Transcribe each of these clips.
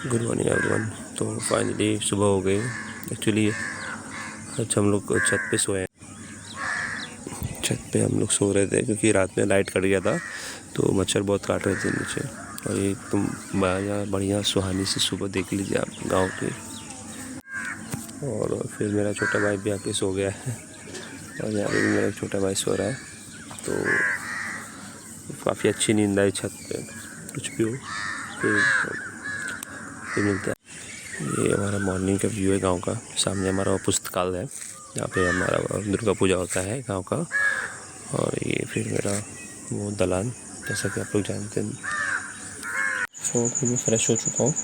Good morning everyone. तो finally सुबह हो गई। एक्चुअली आज हम लोग छत पे सोए हैं। छत पे हम लोग सो रहे थे क्योंकि रात में लाइट कट गया था तो मच्छर बहुत काट रहे थे नीचे। और ये तुम बढ़िया सुहानी सी सुबह देख लीजिए आप गांव की। और फिर मेरा छोटा भाई भी आके सो गया है और यहाँ पे भी मेरा छोटा भाई सो रहा है। तो काफ़ी अच्छी नींद आई छत पे। कुछ भी हो फिर मिलते हैं। ये हमारा मॉर्निंग का व्यू है गांव का। सामने हमारा पुस्तकालय है, यहाँ पे हमारा दुर्गा पूजा होता है गांव का। और ये फिर मेरा वो दलान, जैसा कि आप लोग जानते हैं। तो फिर मैं फ्रेश हो चुका हूँ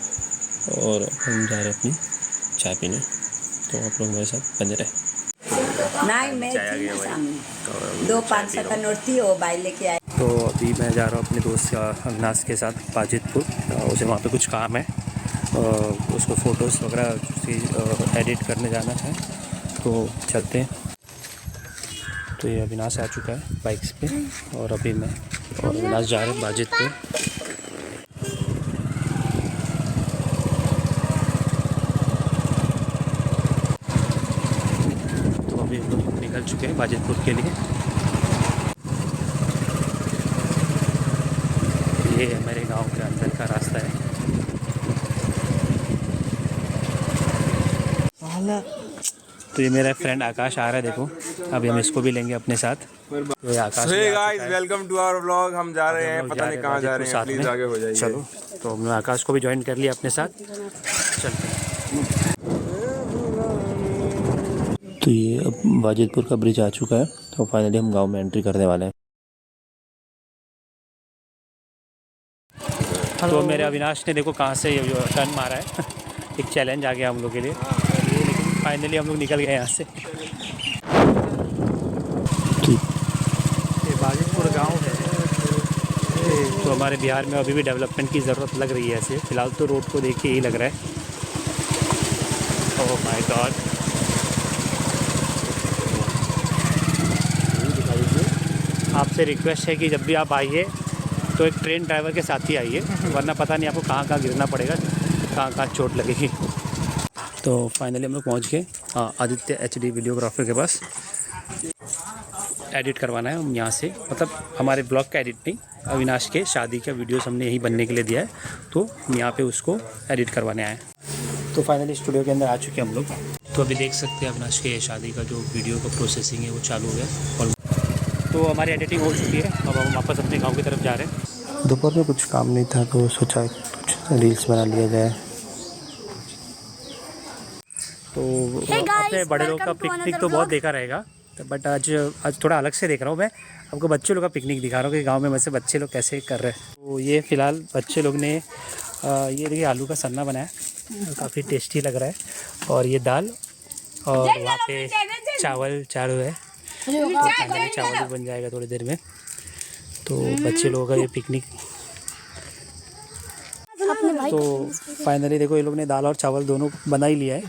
और हम जा रहे हैं अपनी चाय पीने। तो आप लोग मेरे साथ बने रहे। नहीं, मैं थी सामने 2-500 का नोट थी, वो भाई लेके आए। तो अभी मैं जा रहा हूँ अपने दोस्त अविनाश के साथ बाजितपुर। उसे वहाँ पे कुछ काम है, उसको फ़ोटोज़ वगैरह एडिट करने जाना है, तो चलते हैं। तो ये अविनाश आ चुका है बाइक्स पे और अभी मैं और अविनाश जा रहे हैं बाजितपुर। तो अभी हम लोग निकल चुके हैं बाजितपुर के लिए। ये हमारे गांव के अंदर का रास्ता है। तो ये मेरा फ्रेंड आकाश आ रहा है, देखो अभी हम इसको भी लेंगे अपने साथ। तो Akash, hey guys, welcome to our vlog. हम जा रहे हैं, पता नहीं कहाँ जा रहे हैं, प्लीज आगे हो जाइए। चलो, तो हमने आकाश को भी ज्वाइन कर लिया अपने साथ, चलते हैं। तो ये अब बाजितपुर का ब्रिज आ चुका है, तो फाइनली हम गांव में एंट्री करने वाले हैं। तो मेरे अविनाश ने देखो कहाँ से टर्न मारा है। एक चैलेंज आ गया हम लोग के लिए, लेकिन फाइनली हम लोग निकल गए यहाँ से। ये बाजितपुर गांव है, तो हमारे बिहार में अभी भी डेवलपमेंट की ज़रूरत लग रही है। ऐसे फ़िलहाल तो रोड को देख के यही लग रहा है। Oh my God. आपसे रिक्वेस्ट है कि जब भी आप आइए तो एक ट्रेन ड्राइवर के साथ ही आइए, वरना पता नहीं आपको कहाँ कहाँ गिरना पड़ेगा, कहाँ कहाँ चोट लगेगी। तो फाइनली हम लोग पहुँच गए आदित्य HD वीडियोग्राफर के पास। एडिट करवाना है हम यहाँ से, मतलब हमारे ब्लॉग का एडिट नहीं, अविनाश के शादी का वीडियोस हमने यहीं बनने के लिए दिया है, तो यहाँ पे उसको एडिट करवाने आए। तो फाइनली स्टूडियो के अंदर आ चुके हैं हम लोग। तो अभी देख सकते हैं अविनाश के शादी का जो वीडियो का प्रोसेसिंग है वो चालू हो गया और तो हमारी एडिटिंग हो चुकी है। अब हम वापस अपने गाँव की तरफ जा रहे हैं। दोपहर में कुछ काम नहीं था तो सोचा कुछ रील्स बना लिया जाए। तो अपने बड़े लोग का पिकनिक तो बहुत देखा रहेगा, बट आज थोड़ा अलग से देख रहा हूँ। मैं आपको बच्चे लोग का पिकनिक दिखा रहा हूँ कि गांव में वैसे बच्चे लोग कैसे कर रहे हैं। तो ये फ़िलहाल बच्चे लोग ने ये देखिए आलू का सन्ना बनाया, काफ़ी टेस्टी लग रहा है। और ये दाल और वहाँ पे चावल चालू है, चावल भी बन जाएगा थोड़ी देर में। तो बच्चे लोगों का ये पिकनिक। तो फाइनली देखो ये लोग ने दाल और चावल दोनों बना ही लिया है।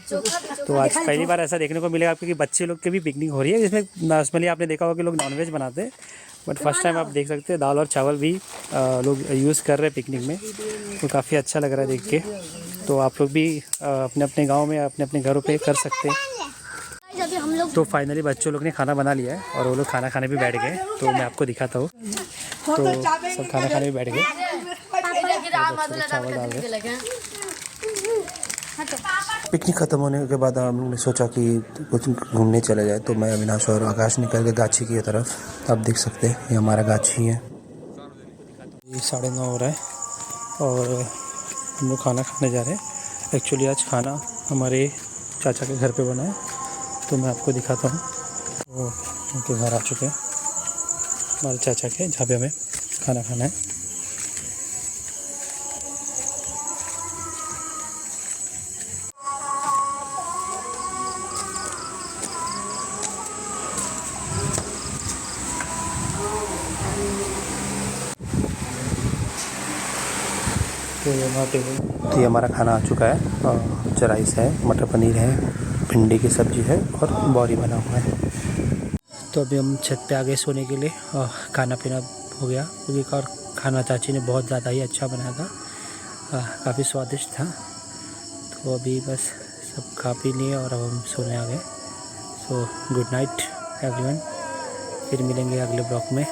तो आज पहली बार ऐसा देखने को मिलेगा आपको कि बच्चे लोग के भी पिकनिक हो रही है, जिसमें नॉर्मली आपने देखा होगा कि लोग नॉनवेज बनाते हैं, बट फर्स्ट टाइम आप देख सकते हैं दाल और चावल भी लोग यूज़ कर रहे हैं पिकनिक में। तो काफ़ी अच्छा लग रहा है देख के। तो आप लोग भी अपने अपने गाँव में अपने अपने घरों पर कर सकते हैं। तो फाइनली बच्चों लोग ने खाना बना लिया है और वो लोग खाना खाने भी बैठ गए। तो मैं आपको दिखाता हूँ। तो सब खाना खाने भी बैठ गए, चावल डाल रहे। पिकनिक ख़त्म होने के बाद हम लोग ने सोचा कि कुछ घूमने चले जाए, तो मैं अविनाश और आकाश निकल गए गाछी की तरफ। आप देख सकते हैं ये हमारा गाछी है। ये 9:30 हो रहा है और हम लोग खाना खाने जा रहे हैं। एक्चुअली आज खाना हमारे चाचा के घर पे बना है, तो मैं आपको दिखाता हूँ। तो उनके घर आ चुके हैं हमारे चाचा के, जहाँ पे हमें खाना खाना है। तो ये हमारा खाना आ चुका है। राइस है, मटर पनीर है, भिंडी की सब्ज़ी है और बॉरी बना हुआ है। तो अभी हम छत पे आ गए सोने के लिए। खाना पीना हो गया, क्योंकि और खाना चाची ने बहुत ज़्यादा ही अच्छा बनाया था, काफ़ी स्वादिष्ट था। तो अभी बस सब खा पी लिए और अब हम सोने आ गए। सो गुड नाइट एवरीवन, फिर मिलेंगे अगले ब्लॉग में।